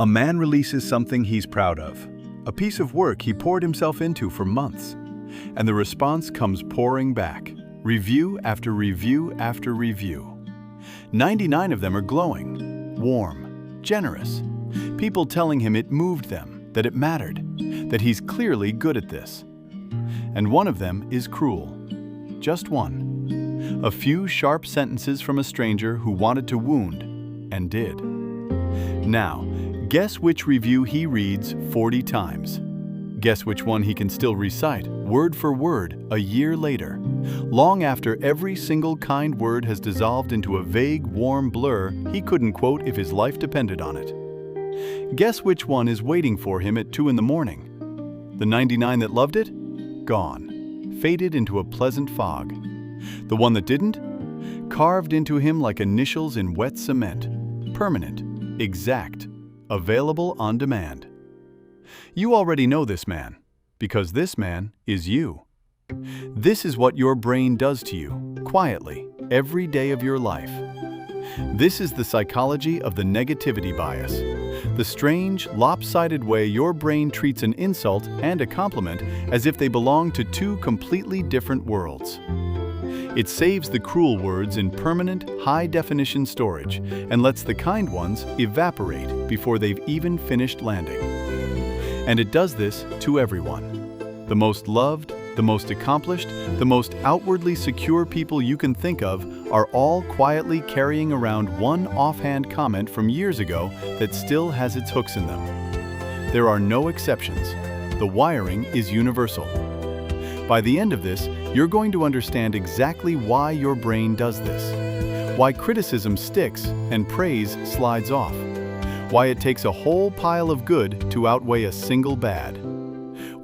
A man releases something he's proud of, a piece of work he poured himself into for months, and the response comes pouring back, review after review after review. 99 of them are glowing, warm, generous, people telling him it moved them, that it mattered, that he's clearly good at this. And one of them is cruel. Just one. A few sharp sentences from a stranger who wanted to wound, and did. Now, guess which review he reads 40 times. Guess which one he can still recite, word for word, a year later, long after every single kind word has dissolved into a vague, warm blur he couldn't quote if his life depended on it. Guess which one is waiting for him at 2 in the morning. The 99 that loved it? Gone, faded into a pleasant fog. The one that didn't? Carved into him like initials in wet cement, permanent, exact, available on demand. You already know this man, because this man is you. This is what your brain does to you, quietly, every day of your life. This is the psychology of the negativity bias, the strange, lopsided way your brain treats an insult and a compliment as if they belong to two completely different worlds. It saves the cruel words in permanent, high-definition storage and lets the kind ones evaporate before they've even finished landing. And it does this to everyone. The most loved, the most accomplished, the most outwardly secure people you can think of are all quietly carrying around one offhand comment from years ago that still has its hooks in them. There are no exceptions. The wiring is universal. By the end of this, you're going to understand exactly why your brain does this, why criticism sticks and praise slides off, why it takes a whole pile of good to outweigh a single bad,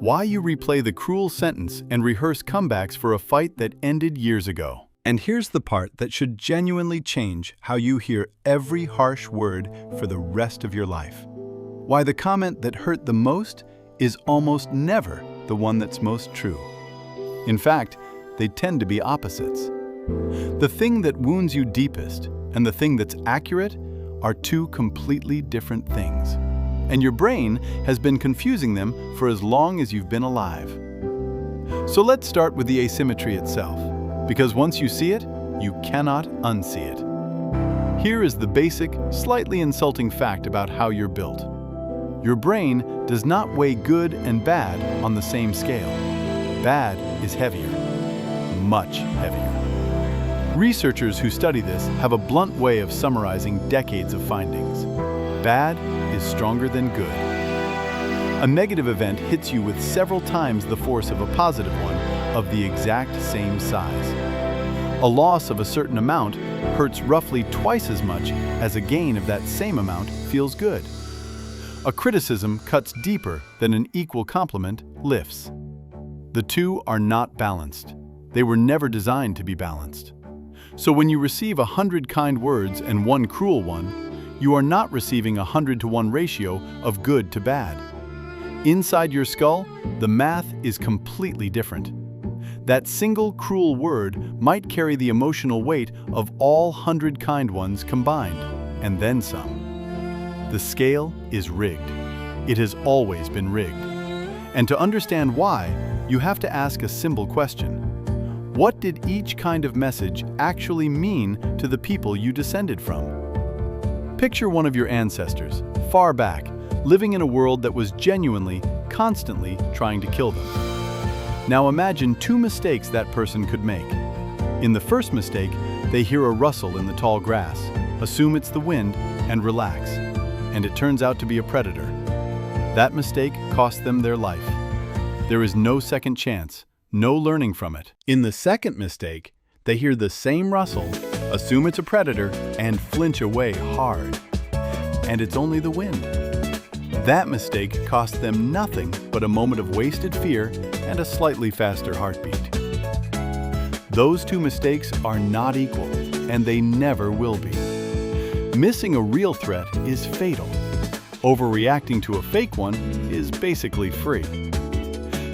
why you replay the cruel sentence and rehearse comebacks for a fight that ended years ago. And here's the part that should genuinely change how you hear every harsh word for the rest of your life. Why the comment that hurt the most is almost never the one that's most true. In fact, they tend to be opposites. The thing that wounds you deepest and the thing that's accurate are two completely different things. And your brain has been confusing them for as long as you've been alive. So let's start with the asymmetry itself, because once you see it, you cannot unsee it. Here is the basic, slightly insulting fact about how you're built. Your brain does not weigh good and bad on the same scale. Bad is heavier, much heavier. Researchers who study this have a blunt way of summarizing decades of findings. Bad is stronger than good. A negative event hits you with several times the force of a positive one of the exact same size. A loss of a certain amount hurts roughly twice as much as a gain of that same amount feels good. A criticism cuts deeper than an equal compliment lifts. The two are not balanced. They were never designed to be balanced. So when you receive 100 kind words and one cruel one, you are not receiving a 100-to-1 ratio of good to bad. Inside your skull, the math is completely different. That single cruel word might carry the emotional weight of all 100 kind ones combined, and then some. The scale is rigged. It has always been rigged. And to understand why, you have to ask a simple question. What did each kind of message actually mean to the people you descended from? Picture one of your ancestors, far back, living in a world that was genuinely, constantly trying to kill them. Now imagine two mistakes that person could make. In the first mistake, they hear a rustle in the tall grass, assume it's the wind, and relax. And it turns out to be a predator. That mistake cost them their life. There is no second chance, no learning from it. In the second mistake, they hear the same rustle, assume it's a predator, and flinch away hard. And it's only the wind. That mistake cost them nothing but a moment of wasted fear and a slightly faster heartbeat. Those two mistakes are not equal, and they never will be. Missing a real threat is fatal. Overreacting to a fake one is basically free.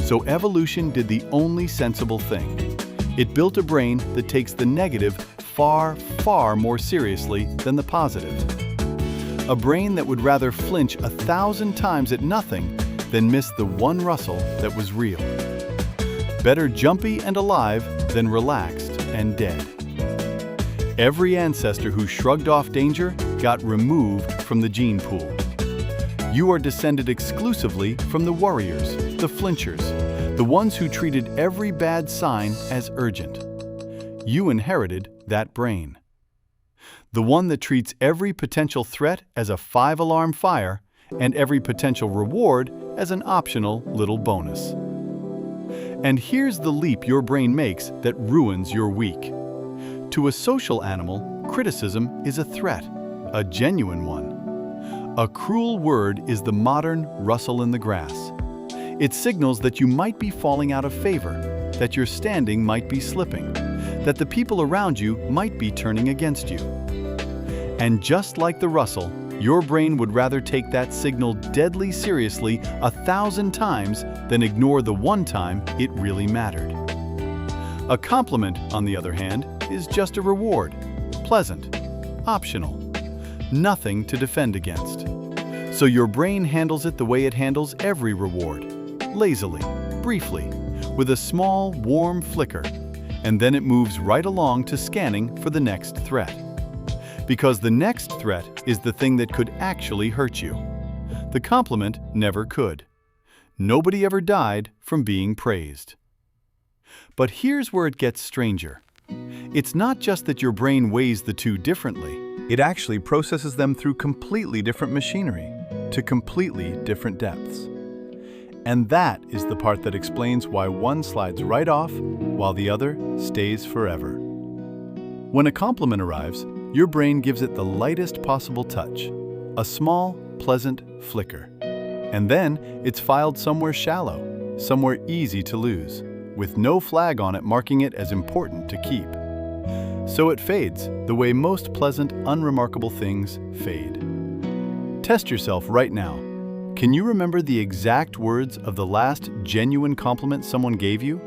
So evolution did the only sensible thing. It built a brain that takes the negative far, far more seriously than the positive. A brain that would rather flinch 1,000 times at nothing than miss the one rustle that was real. Better jumpy and alive than relaxed and dead. Every ancestor who shrugged off danger got removed from the gene pool. You are descended exclusively from the warriors, the flinchers, the ones who treated every bad sign as urgent. You inherited that brain. The one that treats every potential threat as a 5-alarm fire and every potential reward as an optional little bonus. And here's the leap your brain makes that ruins your week. To a social animal, criticism is a threat, a genuine one. A cruel word is the modern rustle in the grass. It signals that you might be falling out of favor, that your standing might be slipping, that the people around you might be turning against you. And just like the rustle, your brain would rather take that signal deadly seriously 1,000 times than ignore the one time it really mattered. A compliment, on the other hand, is just a reward, pleasant, optional, nothing to defend against. So your brain handles it the way it handles every reward, lazily, briefly, with a small, warm flicker, and then it moves right along to scanning for the next threat. Because the next threat is the thing that could actually hurt you. The compliment never could. Nobody ever died from being praised. But here's where it gets stranger. It's not just that your brain weighs the two differently. It actually processes them through completely different machinery, to completely different depths. And that is the part that explains why one slides right off while the other stays forever. When a compliment arrives, your brain gives it the lightest possible touch, a small, pleasant flicker. And then it's filed somewhere shallow, somewhere easy to lose, with no flag on it marking it as important to keep. So it fades the way most pleasant, unremarkable things fade. Test yourself right now. Can you remember the exact words of the last genuine compliment someone gave you?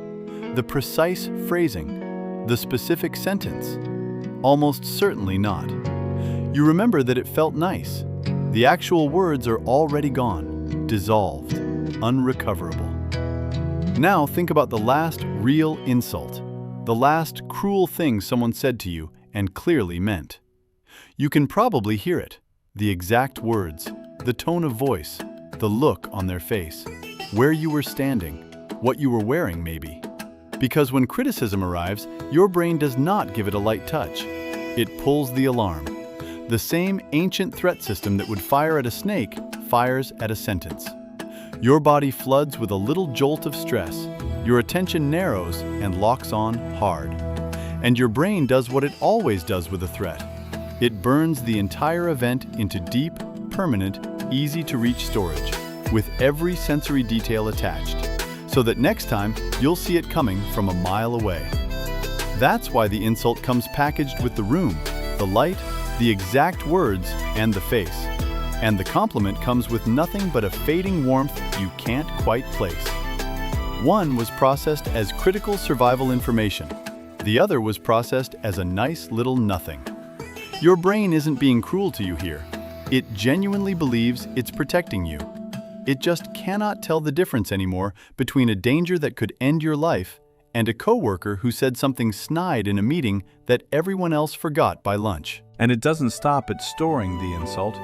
The precise phrasing, the specific sentence? Almost certainly not. You remember that it felt nice. The actual words are already gone, dissolved, unrecoverable. Now think about the last real insult, the last cruel thing someone said to you and clearly meant. You can probably hear it, the exact words, the tone of voice, the look on their face, where you were standing, what you were wearing maybe. Because when criticism arrives, your brain does not give it a light touch. It pulls the alarm. The same ancient threat system that would fire at a snake fires at a sentence. Your body floods with a little jolt of stress. Your attention narrows and locks on hard. And your brain does what it always does with a threat. It burns the entire event into deep, permanent, easy-to-reach storage, with every sensory detail attached, so that next time you'll see it coming from a mile away. That's why the insult comes packaged with the room, the light, the exact words, and the face. And the compliment comes with nothing but a fading warmth you can't quite place. One was processed as critical survival information. The other was processed as a nice little nothing. Your brain isn't being cruel to you here. It genuinely believes it's protecting you. It just cannot tell the difference anymore between a danger that could end your life and a coworker who said something snide in a meeting that everyone else forgot by lunch. And it doesn't stop at storing the insult.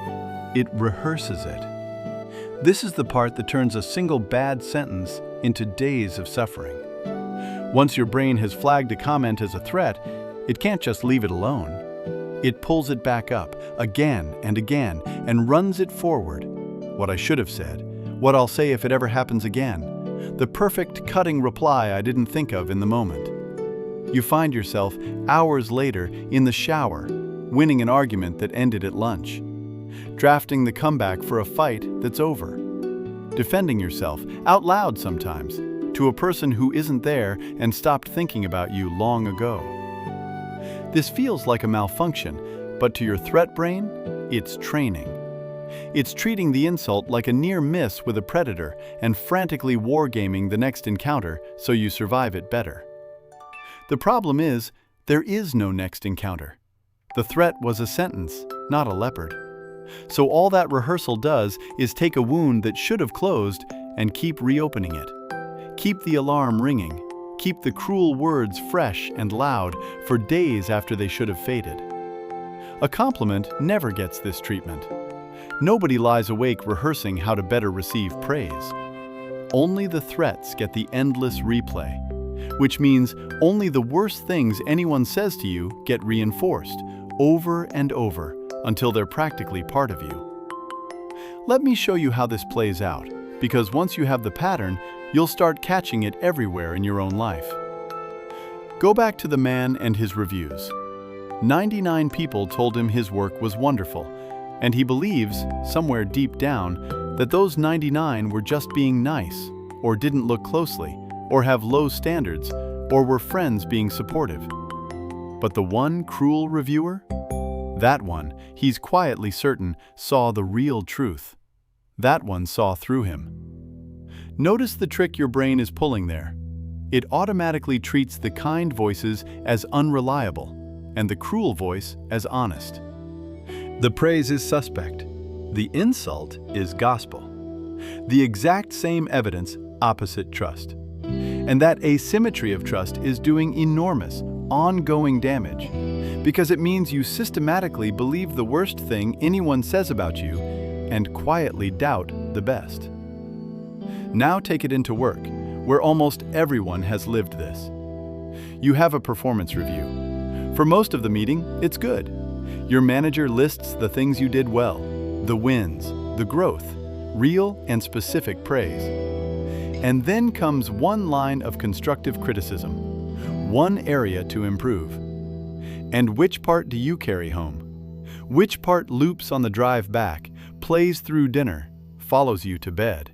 It rehearses it. This is the part that turns a single bad sentence into days of suffering. Once your brain has flagged a comment as a threat, it can't just leave it alone. It pulls it back up again and runs it forward. What I should have said, what I'll say if it ever happens again, the perfect cutting reply I didn't think of in the moment. You find yourself hours later in the shower, winning an argument that ended at lunch, drafting the comeback for a fight that's over, defending yourself out loud sometimes to a person who isn't there and stopped thinking about you long ago. This feels like a malfunction, but to your threat brain, it's training. It's treating the insult like a near miss with a predator and frantically wargaming the next encounter so you survive it better. The problem is, there is no next encounter. The threat was a sentence, not a leopard. So all that rehearsal does is take a wound that should have closed and keep reopening it. Keep the alarm ringing. Keep the cruel words fresh and loud for days after they should have faded. A compliment never gets this treatment. Nobody lies awake rehearsing how to better receive praise. Only the threats get the endless replay, which means only the worst things anyone says to you get reinforced over and over until they're practically part of you. Let me show you how this plays out, because once you have the pattern, you'll start catching it everywhere in your own life. Go back to the man and his reviews. 99 people told him his work was wonderful, and he believes, somewhere deep down, that those 99 were just being nice, or didn't look closely, or have low standards, or were friends being supportive. But the one cruel reviewer? That one, he's quietly certain, saw the real truth. That one saw through him. Notice the trick your brain is pulling there. It automatically treats the kind voices as unreliable and the cruel voice as honest. The praise is suspect. The insult is gospel. The exact same evidence, opposite trust. And that asymmetry of trust is doing enormous, ongoing damage, because it means you systematically believe the worst thing anyone says about you and quietly doubt the best. Now take it into work, where almost everyone has lived this. You have a performance review. For most of the meeting, it's good. Your manager lists the things you did well, the wins, the growth, real and specific praise. And then comes one line of constructive criticism, one area to improve. And which part do you carry home? Which part loops on the drive back, plays through dinner, follows you to bed?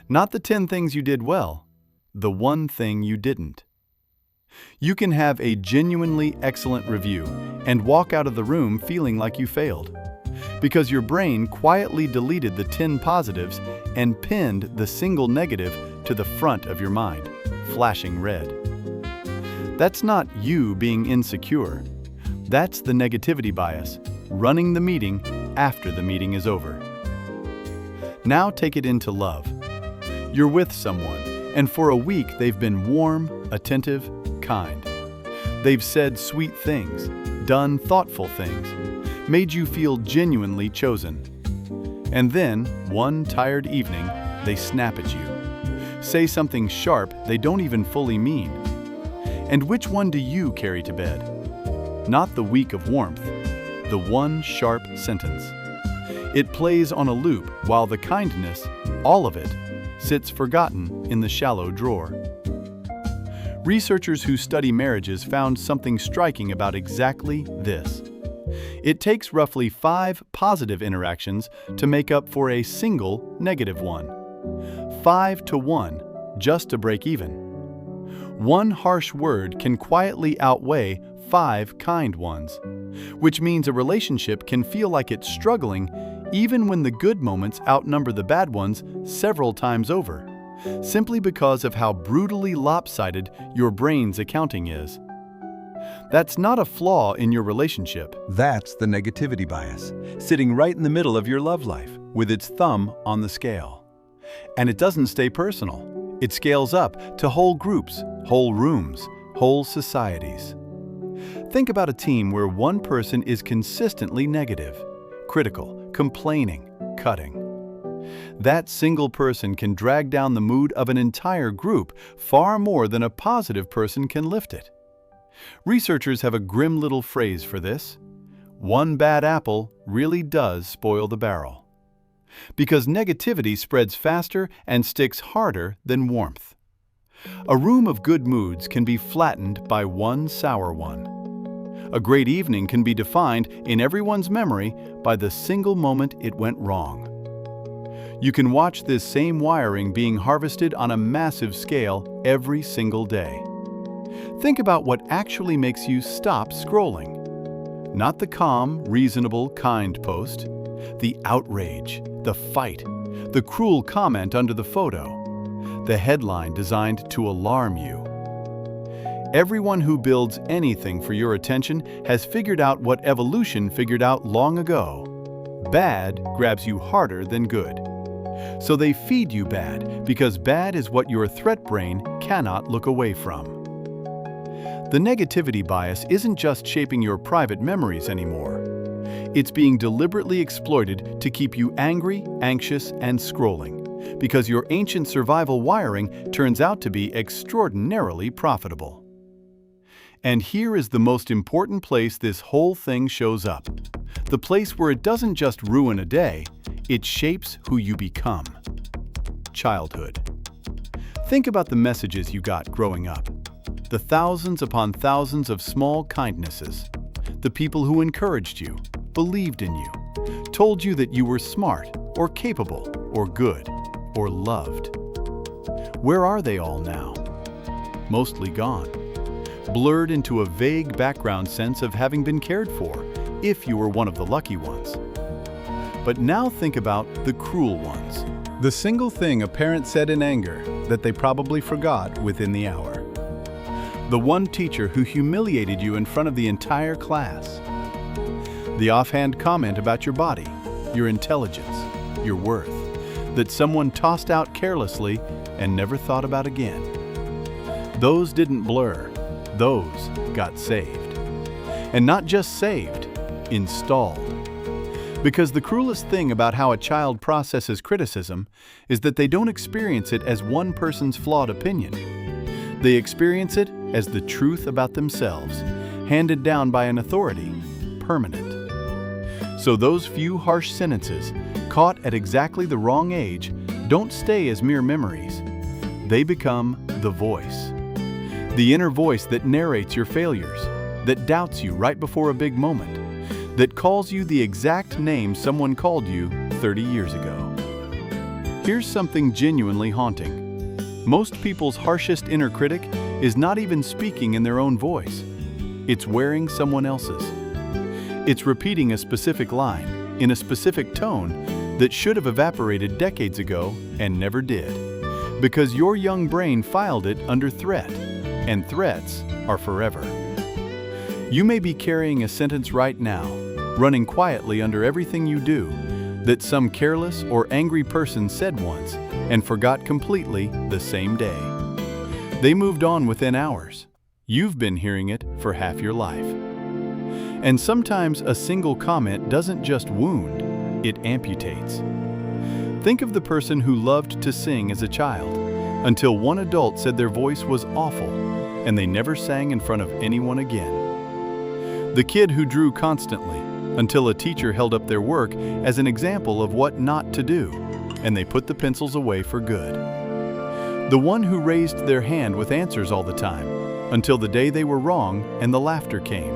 Not the 10 things you did well, the one thing you didn't. You can have a genuinely excellent review and walk out of the room feeling like you failed, because your brain quietly deleted the 10 positives and pinned the single negative to the front of your mind, flashing red. That's not you being insecure. That's the negativity bias, running the meeting after the meeting is over. Now take it into love. You're with someone, and for a week they've been warm, attentive, kind. They've said sweet things, done thoughtful things, made you feel genuinely chosen. And then, one tired evening, they snap at you. Say something sharp they don't even fully mean. And which one do you carry to bed? Not the week of warmth, the one sharp sentence. It plays on a loop while the kindness, all of it, sits forgotten in the shallow drawer. Researchers who study marriages found something striking about exactly this. It takes roughly 5 positive interactions to make up for a single negative one. 5 to 1, just to break even. One harsh word can quietly outweigh 5 kind ones, which means a relationship can feel like it's struggling even when the good moments outnumber the bad ones several times over, simply because of how brutally lopsided your brain's accounting is. That's not a flaw in your relationship. That's the negativity bias, sitting right in the middle of your love life, with its thumb on the scale. And it doesn't stay personal. It scales up to whole groups, whole rooms, whole societies. Think about a team where one person is consistently negative, critical, complaining, cutting. That single person can drag down the mood of an entire group far more than a positive person can lift it. Researchers have a grim little phrase for this. One bad apple really does spoil the barrel. Because negativity spreads faster and sticks harder than warmth. A room of good moods can be flattened by one sour one. A great evening can be defined in everyone's memory by the single moment it went wrong. You can watch this same wiring being harvested on a massive scale every single day. Think about what actually makes you stop scrolling. Not the calm, reasonable, kind post, the outrage, the fight, the cruel comment under the photo, the headline designed to alarm you. Everyone who builds anything for your attention has figured out what evolution figured out long ago. Bad grabs you harder than good. So they feed you bad because bad is what your threat brain cannot look away from. The negativity bias isn't just shaping your private memories anymore. It's being deliberately exploited to keep you angry, anxious, and scrolling, because your ancient survival wiring turns out to be extraordinarily profitable. And here is the most important place this whole thing shows up. The place where it doesn't just ruin a day, it shapes who you become. Childhood. Think about the messages you got growing up. The thousands upon thousands of small kindnesses. The people who encouraged you, believed in you, told you that you were smart, or capable, or good, or loved. Where are they all now? Mostly gone. Blurred into a vague background sense of having been cared for, if you were one of the lucky ones. But now think about the cruel ones. The single thing a parent said in anger that they probably forgot within the hour. The one teacher who humiliated you in front of the entire class. The offhand comment about your body, your intelligence, your worth, that someone tossed out carelessly and never thought about again. Those didn't blur, those got saved. And not just saved, installed. Because the cruelest thing about how a child processes criticism is that they don't experience it as one person's flawed opinion. They experience it as the truth about themselves, handed down by an authority, permanent. So those few harsh sentences, caught at exactly the wrong age, don't stay as mere memories. They become the voice. The inner voice that narrates your failures, that doubts you right before a big moment, that calls you the exact name someone called you 30 years ago. Here's something genuinely haunting. Most people's harshest inner critic is not even speaking in their own voice. It's wearing someone else's. It's repeating a specific line, in a specific tone, that should have evaporated decades ago and never did. Because your young brain filed it under threat, and threats are forever. You may be carrying a sentence right now, running quietly under everything you do, that some careless or angry person said once and forgot completely the same day. They moved on within hours. You've been hearing it for half your life. And sometimes a single comment doesn't just wound, it amputates. Think of the person who loved to sing as a child, until one adult said their voice was awful, and they never sang in front of anyone again. The kid who drew constantly, until a teacher held up their work as an example of what not to do, and they put the pencils away for good. The one who raised their hand with answers all the time, until the day they were wrong and the laughter came,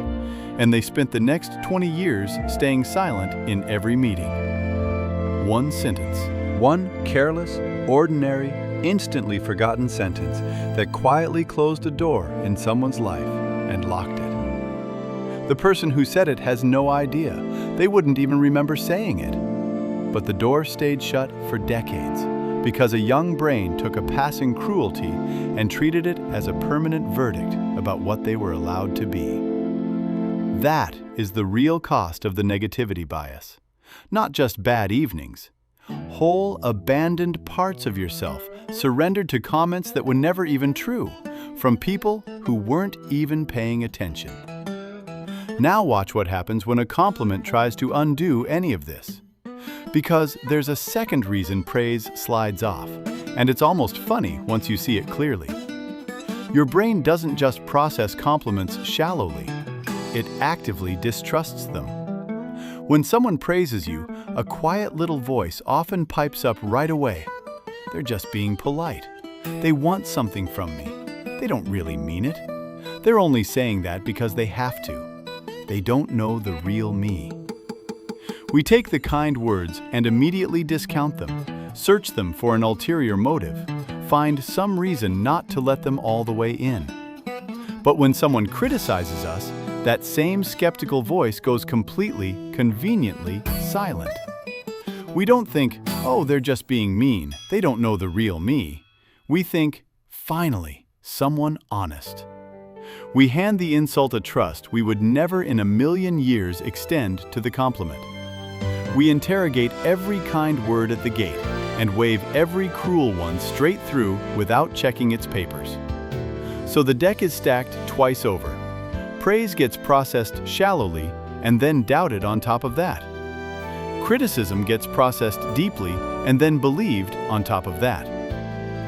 and they spent the next 20 years staying silent in every meeting. One sentence. One careless, ordinary, instantly forgotten sentence that quietly closed a door in someone's life and locked it. The person who said it has no idea. They wouldn't even remember saying it. But the door stayed shut for decades because a young brain took a passing cruelty and treated it as a permanent verdict about what they were allowed to be. That is the real cost of the negativity bias. Not just bad evenings. Whole, abandoned parts of yourself surrendered to comments that were never even true, from people who weren't even paying attention. Now watch what happens when a compliment tries to undo any of this. Because there's a second reason praise slides off, and it's almost funny once you see it clearly. Your brain doesn't just process compliments shallowly. It actively distrusts them. When someone praises you, a quiet little voice often pipes up right away. They're just being polite. They want something from me. They don't really mean it. They're only saying that because they have to. They don't know the real me. We take the kind words and immediately discount them, search them for an ulterior motive, find some reason not to let them all the way in. But when someone criticizes us, that same skeptical voice goes completely, conveniently silent. We don't think, oh, they're just being mean. They don't know the real me. We think, finally, someone honest. We hand the insult a trust we would never in a million years extend to the compliment. We interrogate every kind word at the gate and wave every cruel one straight through without checking its papers. So the deck is stacked twice over. Praise gets processed shallowly and then doubted on top of that. Criticism gets processed deeply and then believed on top of that.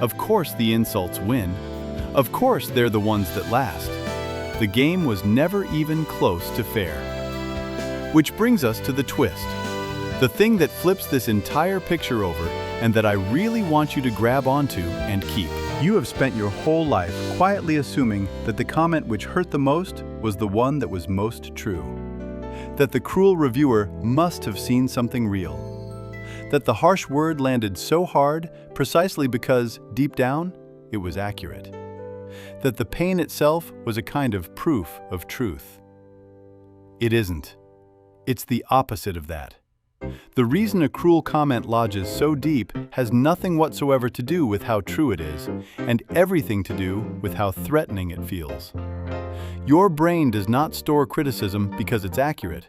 Of course the insults win. Of course they're the ones that last. The game was never even close to fair. Which brings us to the twist. The thing that flips this entire picture over and that I really want you to grab onto and keep. You have spent your whole life quietly assuming that the comment which hurt the most was the one that was most true. That the cruel reviewer must have seen something real. That the harsh word landed so hard precisely because, deep down, it was accurate. That the pain itself was a kind of proof of truth. It isn't. It's the opposite of that. The reason a cruel comment lodges so deep has nothing whatsoever to do with how true it is, and everything to do with how threatening it feels. Your brain does not store criticism because it's accurate.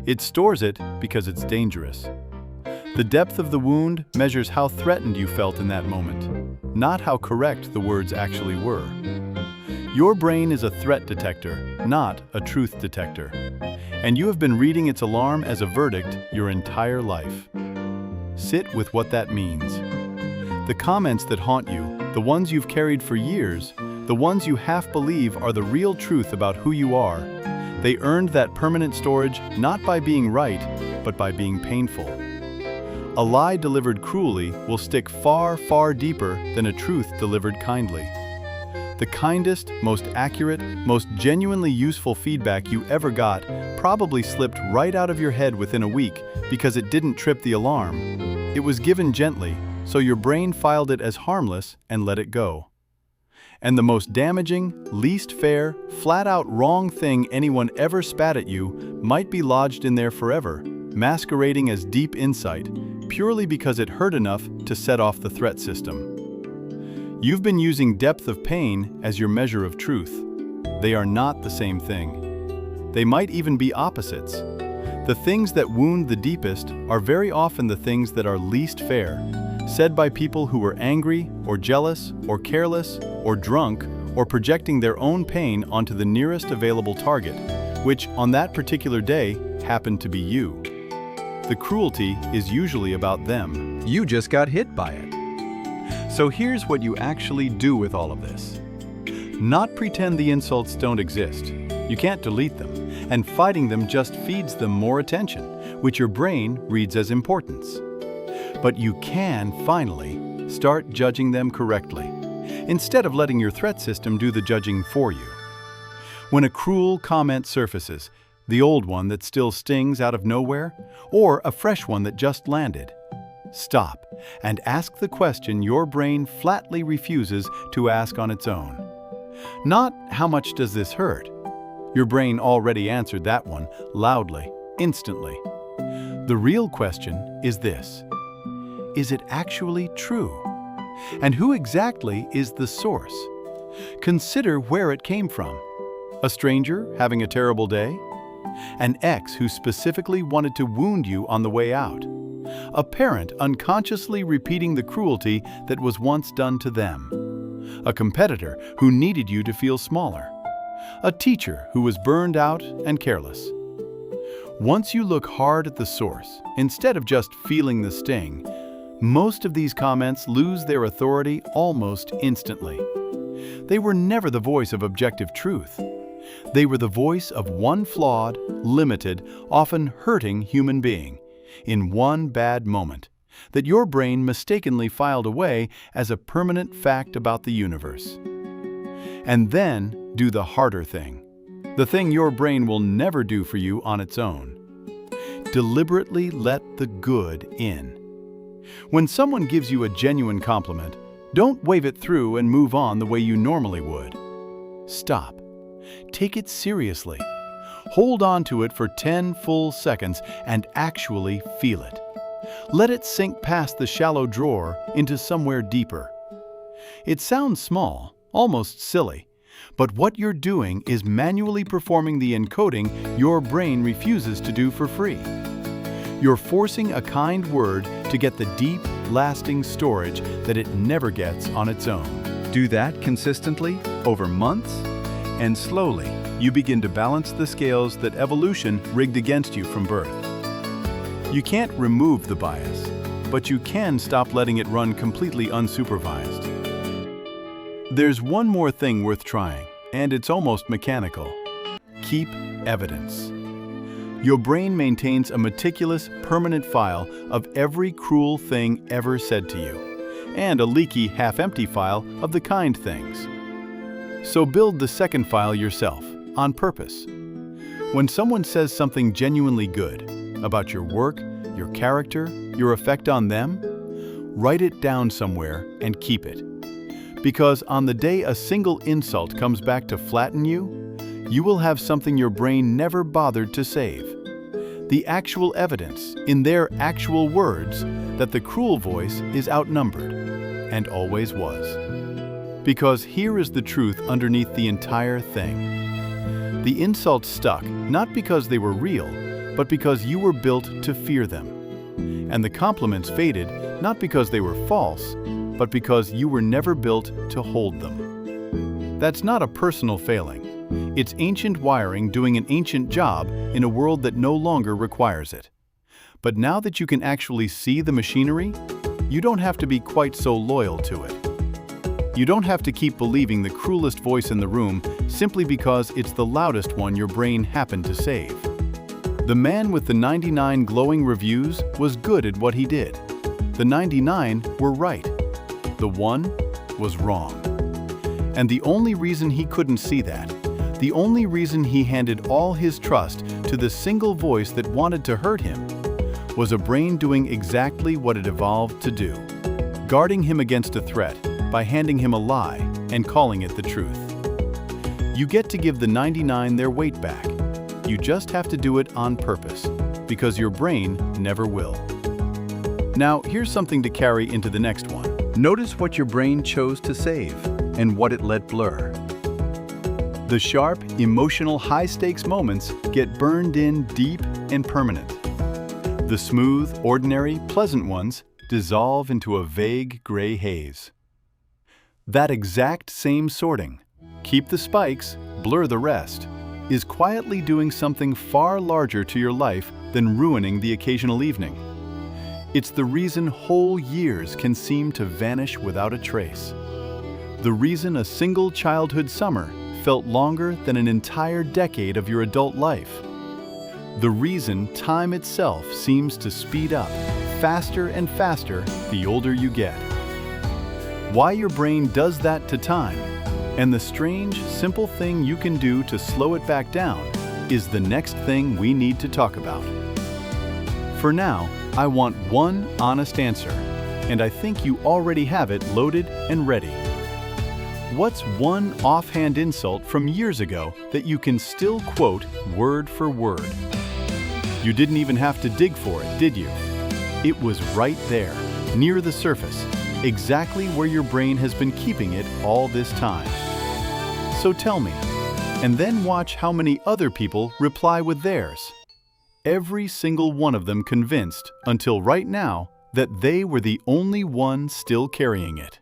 It stores it because it's dangerous. The depth of the wound measures how threatened you felt in that moment, not how correct the words actually were. Your brain is a threat detector, not a truth detector. And you have been reading its alarm as a verdict your entire life. Sit with what that means. The comments that haunt you, the ones you've carried for years, the ones you half believe are the real truth about who you are, they earned that permanent storage not by being right, but by being painful. A lie delivered cruelly will stick far, far deeper than a truth delivered kindly. The kindest, most accurate, most genuinely useful feedback you ever got probably slipped right out of your head within a week because it didn't trip the alarm. It was given gently, so your brain filed it as harmless and let it go. And the most damaging, least fair, flat-out wrong thing anyone ever spat at you might be lodged in there forever, masquerading as deep insight, purely because it hurt enough to set off the threat system. You've been using depth of pain as your measure of truth. They are not the same thing. They might even be opposites. The things that wound the deepest are very often the things that are least fair, said by people who were angry, or jealous, or careless, or drunk, or projecting their own pain onto the nearest available target, which, on that particular day, happened to be you. The cruelty is usually about them. You just got hit by it. So here's what you actually do with all of this. Not pretend the insults don't exist. You can't delete them, and fighting them just feeds them more attention, which your brain reads as importance. But you can, finally, start judging them correctly, instead of letting your threat system do the judging for you. When a cruel comment surfaces, the old one that still stings out of nowhere, or a fresh one that just landed, stop and ask the question your brain flatly refuses to ask on its own. Not, how much does this hurt? Your brain already answered that one loudly, instantly. The real question is this: is it actually true? And who exactly is the source? Consider where it came from. A stranger having a terrible day? An ex who specifically wanted to wound you on the way out? A parent unconsciously repeating the cruelty that was once done to them. A competitor who needed you to feel smaller. A teacher who was burned out and careless. Once you look hard at the source, instead of just feeling the sting, most of these comments lose their authority almost instantly. They were never the voice of objective truth. They were the voice of one flawed, limited, often hurting human being, in one bad moment, that your brain mistakenly filed away as a permanent fact about the universe. And then do the harder thing, the thing your brain will never do for you on its own. Deliberately let the good in. When someone gives you a genuine compliment, don't wave it through and move on the way you normally would. Stop. Take it seriously. Hold on to it for 10 full seconds and actually feel it. Let it sink past the shallow drawer into somewhere deeper. It sounds small, almost silly, but what you're doing is manually performing the encoding your brain refuses to do for free. You're forcing a kind word to get the deep, lasting storage that it never gets on its own. Do that consistently, over months, and slowly, you begin to balance the scales that evolution rigged against you from birth. You can't remove the bias, but you can stop letting it run completely unsupervised. There's one more thing worth trying, and it's almost mechanical. Keep evidence. Your brain maintains a meticulous, permanent file of every cruel thing ever said to you, and a leaky, half-empty file of the kind things. So build the second file yourself, on purpose. When someone says something genuinely good about your work, your character, your effect on them, write it down somewhere and keep it. Because on the day a single insult comes back to flatten you, you will have something your brain never bothered to save. The actual evidence, in their actual words, that the cruel voice is outnumbered, and always was. Because here is the truth underneath the entire thing. The insults stuck, not because they were real, but because you were built to fear them. And the compliments faded, not because they were false, but because you were never built to hold them. That's not a personal failing. It's ancient wiring doing an ancient job in a world that no longer requires it. But now that you can actually see the machinery, you don't have to be quite so loyal to it. You don't have to keep believing the cruelest voice in the room simply because it's the loudest one your brain happened to save. The man with the 99 glowing reviews was good at what he did. The 99 were right. The one was wrong. And the only reason he couldn't see that, the only reason he handed all his trust to the single voice that wanted to hurt him, was a brain doing exactly what it evolved to do, guarding him against a threat by handing him a lie and calling it the truth. You get to give the 99 their weight back. You just have to do it on purpose, because your brain never will. Now, here's something to carry into the next one. Notice what your brain chose to save and what it let blur. The sharp, emotional, high-stakes moments get burned in deep and permanent. The smooth, ordinary, pleasant ones dissolve into a vague gray haze. That exact same sorting, keep the spikes, blur the rest, is quietly doing something far larger to your life than ruining the occasional evening. It's the reason whole years can seem to vanish without a trace. The reason a single childhood summer felt longer than an entire decade of your adult life. The reason time itself seems to speed up faster and faster the older you get. Why your brain does that to time, and the strange, simple thing you can do to slow it back down, is the next thing we need to talk about. For now, I want one honest answer, and I think you already have it loaded and ready. What's one offhand insult from years ago that you can still quote word for word? You didn't even have to dig for it, did you? It was right there, near the surface, exactly where your brain has been keeping it all this time. So tell me, and then watch how many other people reply with theirs. Every single one of them convinced, until right now, that they were the only one still carrying it.